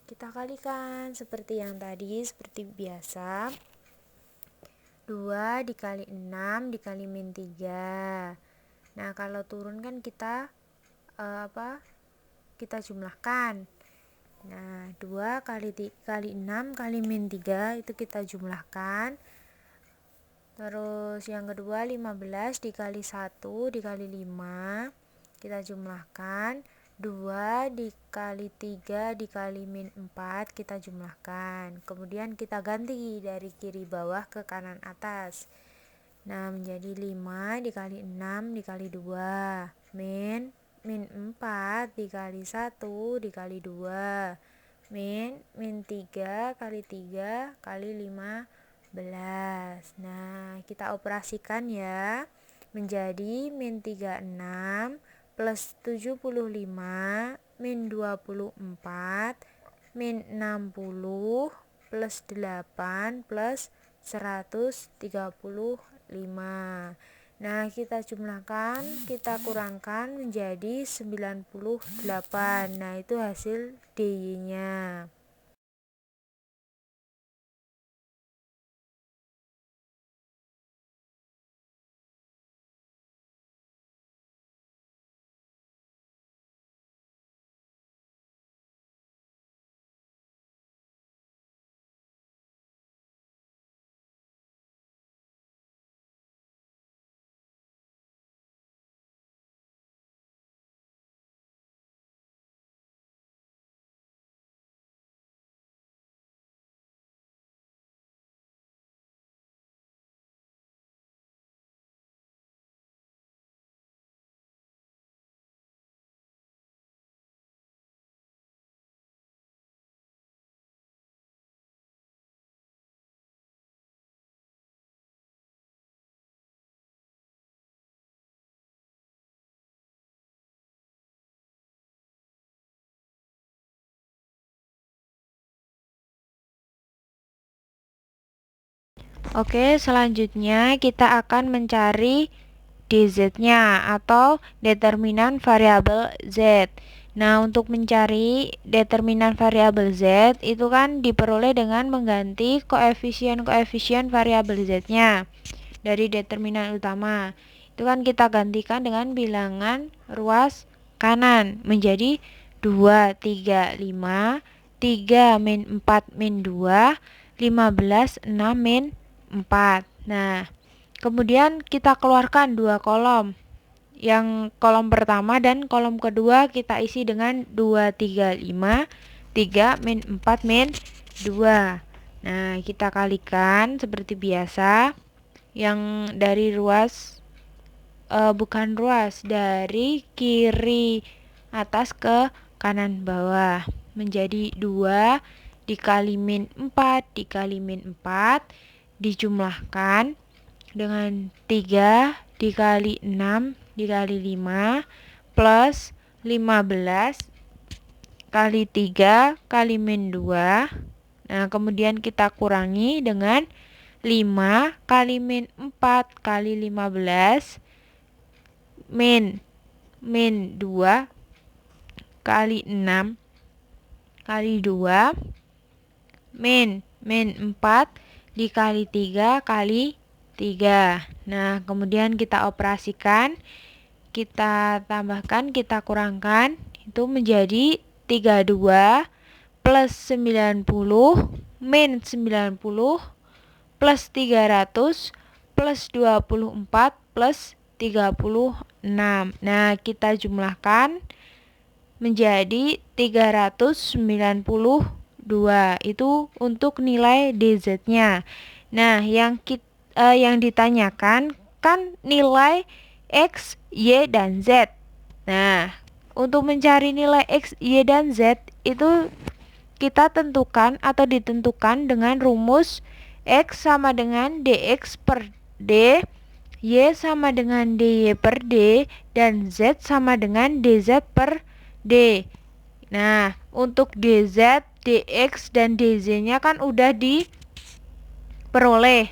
kita kalikan seperti yang tadi, seperti biasa. 2 dikali 6 dikali min 3. Nah, kalau turun kan kita kita jumlahkan. Nah, 2 kali 6 kali min 3 itu kita jumlahkan. Terus yang kedua 15 dikali 1 dikali 5 kita jumlahkan. 2 dikali 3 dikali min 4 kita jumlahkan. Kemudian kita ganti dari kiri bawah ke kanan atas. Nah, menjadi 5 dikali 6 dikali 2 min 4 dikali 1 dikali 2 min 3 kali 3 kali 15. Nah, kita operasikan ya, menjadi min 36 plus 75 min 24 min 60 plus 8 plus 135. Nah, kita jumlahkan, kita kurangkan menjadi 98. Nah, itu hasil dy-nya. Oke, selanjutnya kita akan mencari dz-nya atau determinan variabel z. Nah, untuk mencari determinan variabel z itu kan diperoleh dengan mengganti koefisien variabel z-nya dari determinan utama. Itu kan kita gantikan dengan bilangan ruas kanan menjadi 2, 3, 5, 3 min 4 min 2, 15, 6 min 4. Nah, kemudian kita keluarkan dua kolom. Yang kolom pertama dan kolom kedua kita isi dengan 2, 3, 5, 3 min 4 min 2. Nah, kita kalikan seperti biasa. Yang dari ruas bukan ruas, dari kiri atas ke kanan bawah menjadi 2 dikali min 4 dikali min 4 dijumlahkan dengan 3 dikali 6 dikali 5 plus 15 kali 3 kali min 2. Nah, kemudian kita kurangi dengan 5 kali min 4 kali 15 min 2 kali 6 kali 2 min 4 dikali 3 kali 3. Nah, kemudian kita operasikan, kita tambahkan, kita kurangkan, itu menjadi 32 plus 90 min 90 plus 300 plus 24 plus 36. Nah, kita jumlahkan menjadi 392 2. Itu untuk nilai DZ-nya. Nah, yang ditanyakan kan nilai X, Y, dan Z. Nah, untuk mencari nilai X, Y, dan Z itu kita tentukan atau ditentukan dengan rumus X sama dengan DX per D, Y sama dengan DY per D, dan Z sama dengan DZ per D. Nah, untuk DZ, DX, dan DZ-nya kan udah diperoleh.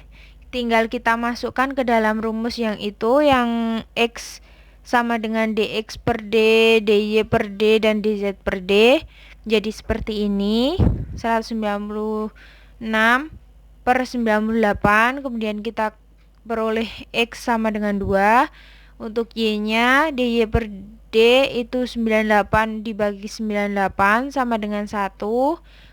Tinggal kita masukkan ke dalam rumus yang itu, yang X sama dengan DX per D, DY per D, dan DZ per D. Jadi seperti ini, 196 per 98, kemudian kita peroleh X sama dengan 2. Untuk Y-nya, DY per D itu 98 dibagi 98 sama dengan 1.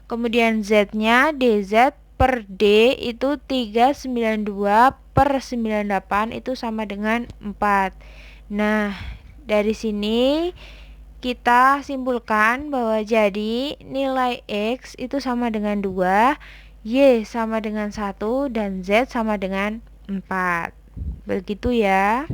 Kemudian Z-nya, DZ per D itu 392 per 98 itu sama dengan 4. Nah, dari sini kita simpulkan bahwa jadi nilai X itu sama dengan 2, Y sama dengan 1, dan Z sama dengan 4. Begitu ya.